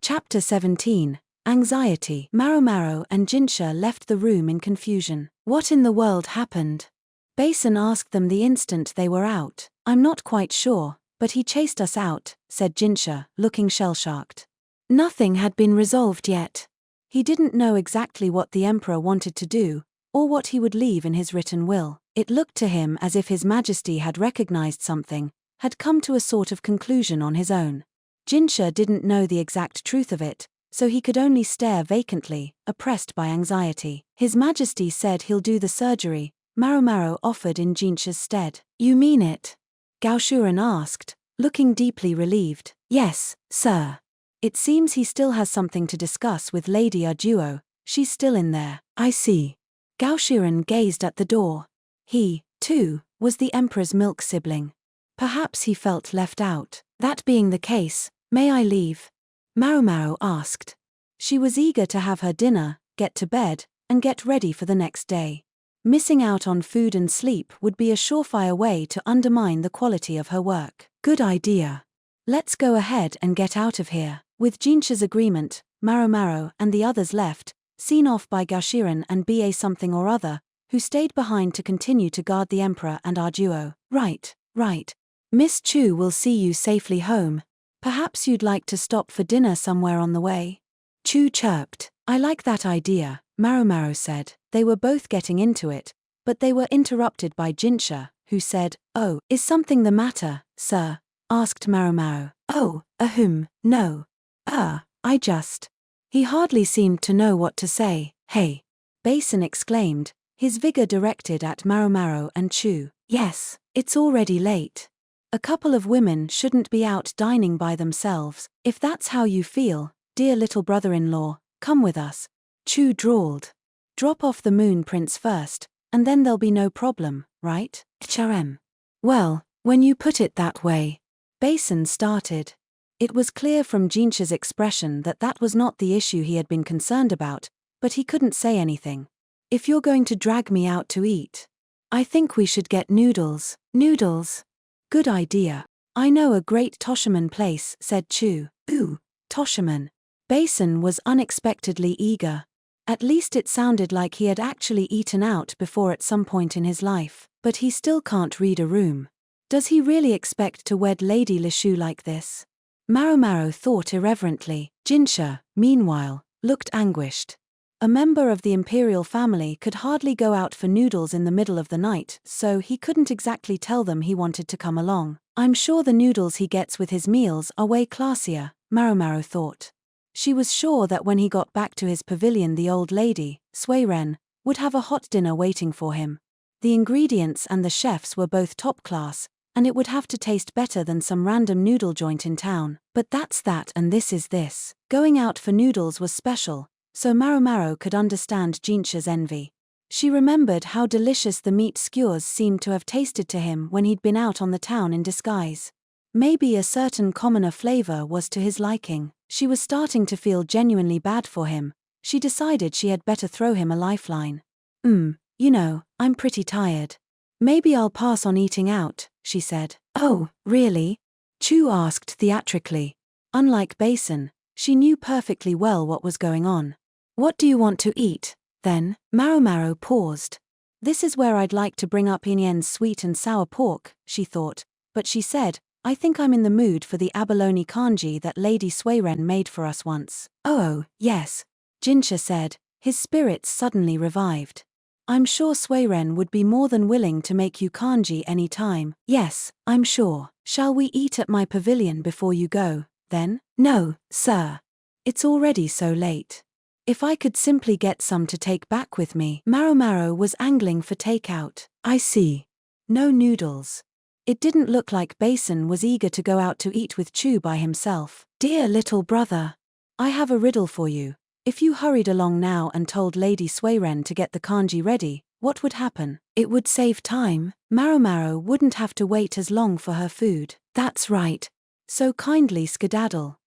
Chapter 17. Anxiety. Maomao and Jinshi left the room in confusion. What in the world happened? Basin asked them the instant they were out. I'm not quite sure, but he chased us out, said Jinshi, looking shell-shocked. Nothing had been resolved yet. He didn't know exactly what the emperor wanted to do, or what he would leave in his written will. It looked to him as if His Majesty had recognized something, had come to a sort of conclusion on his own. Jinshi didn't know the exact truth of it, so he could only stare vacantly, oppressed by anxiety. His Majesty said he'll do the surgery, Maomao offered in Jinshi's stead. You mean it? Gaoshuren asked, looking deeply relieved. Yes, sir. It seems he still has something to discuss with Lady Arduo. She's still in there. I see. Gaoshuren gazed at the door. He, too, was the emperor's milk sibling. Perhaps he felt left out. That being the case, may I leave? Maomao asked. She was eager to have her dinner, get to bed, and get ready for the next day. Missing out on food and sleep would be a surefire way to undermine the quality of her work. Good idea. Let's go ahead and get out of here. With Jinshi's agreement, Maomao and the others left, seen off by Gaoshuren and Ba something or other, who stayed behind to continue to guard the emperor and Arduo. Right. Miss Chu will see you safely home. Perhaps you'd like to stop for dinner somewhere on the way? Chu chirped. I like that idea, Maomao said. They were both getting into it, but they were interrupted by Jinshi, who said, Oh, is something the matter, sir? Asked Maomao. Oh, no. I just. He hardly seemed to know what to say. Hey! Basin exclaimed, his vigor directed at Maomao and Chu. Yes, it's already late. A couple of women shouldn't be out dining by themselves. If that's how you feel, dear little brother-in-law, come with us. Chu drawled. Drop off the moon prince first, and then there'll be no problem, right? HRM. Well, when you put it that way. Basin started. It was clear from Jinshi's expression that that was not the issue he had been concerned about, but he couldn't say anything. If you're going to drag me out to eat, I think we should get noodles. Noodles? Good idea. I know a great Toshiman place, said Chu. Ooh, Toshiman. Basin was unexpectedly eager. At least it sounded like he had actually eaten out before at some point in his life, but he still can't read a room. Does he really expect to wed Lady Lishu like this? Maomao thought irreverently. Jinshi, meanwhile, looked anguished. A member of the imperial family could hardly go out for noodles in the middle of the night, so he couldn't exactly tell them he wanted to come along. I'm sure the noodles he gets with his meals are way classier, Maomao thought. She was sure that when he got back to his pavilion the old lady, Suiren, would have a hot dinner waiting for him. The ingredients and the chefs were both top class, and it would have to taste better than some random noodle joint in town. But that's that and this is this. Going out for noodles was special, so Maomao could understand Jinshi's envy. She remembered how delicious the meat skewers seemed to have tasted to him when he'd been out on the town in disguise. Maybe a certain commoner flavor was to his liking. She was starting to feel genuinely bad for him. She decided she had better throw him a lifeline. I'm pretty tired. Maybe I'll pass on eating out, she said. Oh, really? Chu asked theatrically. Unlike Basin, she knew perfectly well what was going on. What do you want to eat, then? Maomao paused. This is where I'd like to bring up Inyen's sweet and sour pork, she thought, but she said, I think I'm in the mood for the abalone kanji that Lady Suiren made for us once. Oh, yes, Jinshi said, his spirits suddenly revived. I'm sure Suiren would be more than willing to make you kanji any time. Yes, I'm sure. Shall we eat at my pavilion before you go, then? No, sir. It's already so late. If I could simply get some to take back with me. Maomao was angling for takeout. I see. No noodles. It didn't look like Basin was eager to go out to eat with Chu by himself. Dear little brother. I have a riddle for you. If you hurried along now and told Lady Suiren to get the kanji ready, what would happen? It would save time. Maomao wouldn't have to wait as long for her food. That's right. So kindly skedaddle.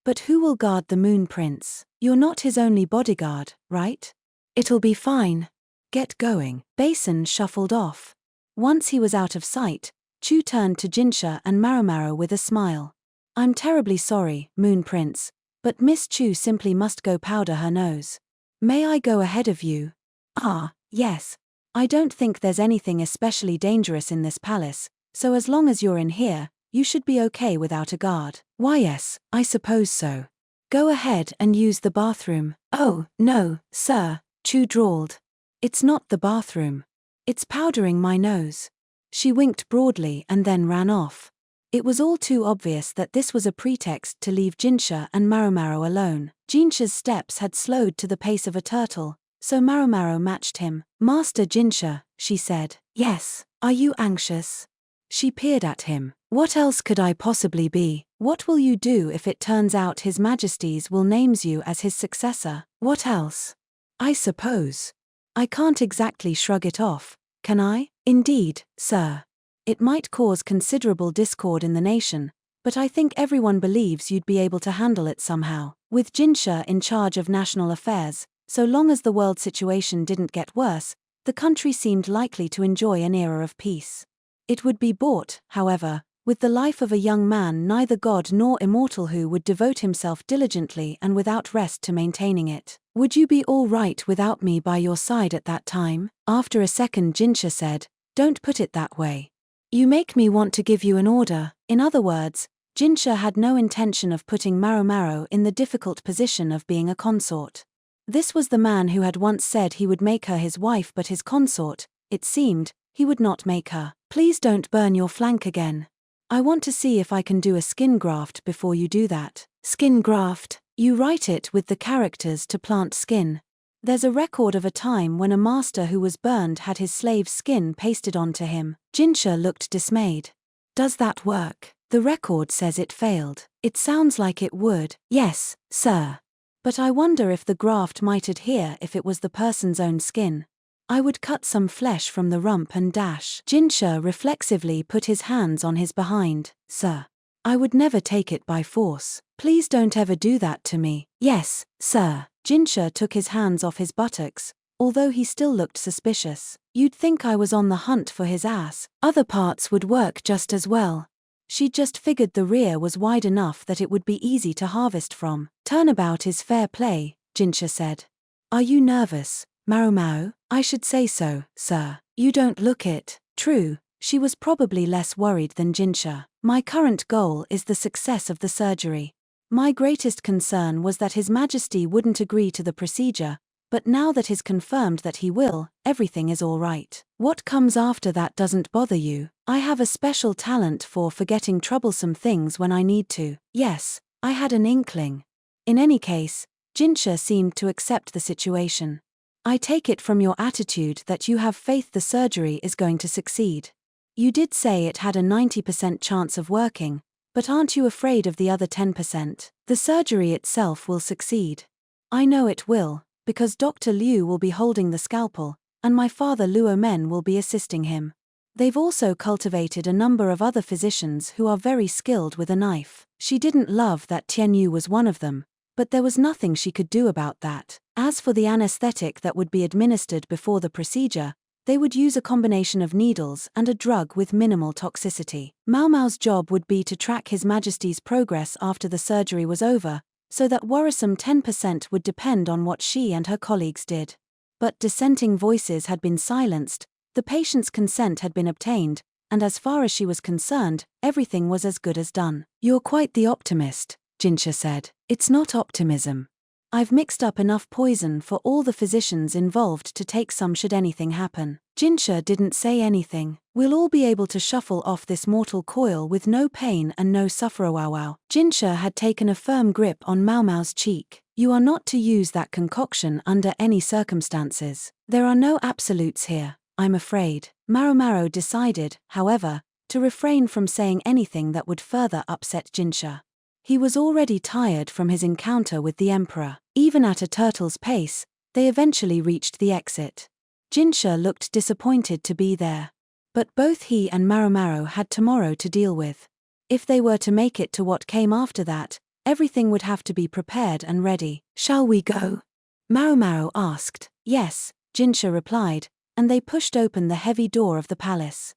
But who will guard the moon prince? You're not his only bodyguard, right? It'll be fine. Get going. Basin shuffled off. Once he was out of sight, Chu turned to Jinshi and Maomao with a smile. I'm terribly sorry, Moon Prince, But Miss Chu simply must go powder her nose. May I go ahead of you? Ah, yes. I don't think there's anything especially dangerous in this palace, so as long as you're in here, you should be okay without a guard. Why yes, I suppose so. Go ahead and use the bathroom. Oh, no, sir, Chu drawled. It's not the bathroom. It's powdering my nose. She winked broadly and then ran off. It was all too obvious that this was a pretext to leave Jinshi and Maomao alone. Jinshi's steps had slowed to the pace of a turtle, so Maomao matched him. Master Jinshi, she said. Yes, are you anxious? She peered at him. What else could I possibly be? What will you do if it turns out His Majesty's will names you as his successor? What else? I suppose. I can't exactly shrug it off, can I? Indeed, sir. It might cause considerable discord in the nation, but I think everyone believes you'd be able to handle it somehow. With Jinshi in charge of national affairs, so long as the world situation didn't get worse, the country seemed likely to enjoy an era of peace. It would be bought, however, with the life of a young man neither god nor immortal who would devote himself diligently and without rest to maintaining it. Would you be all right without me by your side at that time? After a second Jinshi said, Don't put it that way. You make me want to give you an order. In other words, Jinshi had no intention of putting Maomao in the difficult position of being a consort. This was the man who had once said he would make her his wife, but his consort, it seemed, he would not make her. Please don't burn your flank again. I want to see if I can do a skin graft before you do that. Skin graft? You write it with the characters to plant skin. There's a record of a time when a master who was burned had his slave's skin pasted onto him. Jinshi looked dismayed. Does that work? The record says it failed. It sounds like it would. Yes, sir. But I wonder if the graft might adhere if it was the person's own skin. I would cut some flesh from the rump and dash. Jinshi reflexively put his hands on his behind. Sir. I would never take it by force. Please don't ever do that to me. Yes, sir. Jinshi took his hands off his buttocks, although he still looked suspicious. You'd think I was on the hunt for his ass. Other parts would work just as well. She'd just figured the rear was wide enough that it would be easy to harvest from. Turnabout is fair play, Jinshi said. Are you nervous, Maomao? I should say so, sir. You don't look it. True, she was probably less worried than Jinshi. My current goal is the success of the surgery. My greatest concern was that His Majesty wouldn't agree to the procedure, but now that is confirmed that he will, everything is all right. What comes after that doesn't bother you. I have a special talent for forgetting troublesome things when I need to. Yes, I had an inkling. In any case, Jinshi seemed to accept the situation. I take it from your attitude that you have faith the surgery is going to succeed. You did say it had a 90% chance of working, but aren't you afraid of the other 10%? The surgery itself will succeed. I know it will, because Dr. Liu will be holding the scalpel, and my father Luo Men will be assisting him. They've also cultivated a number of other physicians who are very skilled with a knife. She didn't love that Tianyu was one of them, but there was nothing she could do about that. As for the anesthetic that would be administered before the procedure, they would use a combination of needles and a drug with minimal toxicity. Maomao's job would be to track His Majesty's progress after the surgery was over, so that worrisome 10% would depend on what she and her colleagues did. But dissenting voices had been silenced, the patient's consent had been obtained, and as far as she was concerned, everything was as good as done. You're quite the optimist, Jinshi said. It's not optimism. I've mixed up enough poison for all the physicians involved to take some should anything happen. Jinshi didn't say anything. We'll all be able to shuffle off this mortal coil with no pain and no suffer. Wow. Jinshi had taken a firm grip on Maomao's cheek. You are not to use that concoction under any circumstances. There are no absolutes here, I'm afraid. Maomao decided, however, to refrain from saying anything that would further upset Jinshi. He was already tired from his encounter with the Emperor. Even at a turtle's pace, they eventually reached the exit. Jinshi looked disappointed to be there. But both he and Maomao had tomorrow to deal with. If they were to make it to what came after that, everything would have to be prepared and ready. Shall we go? Maomao asked. Yes, Jinshi replied, and they pushed open the heavy door of the palace.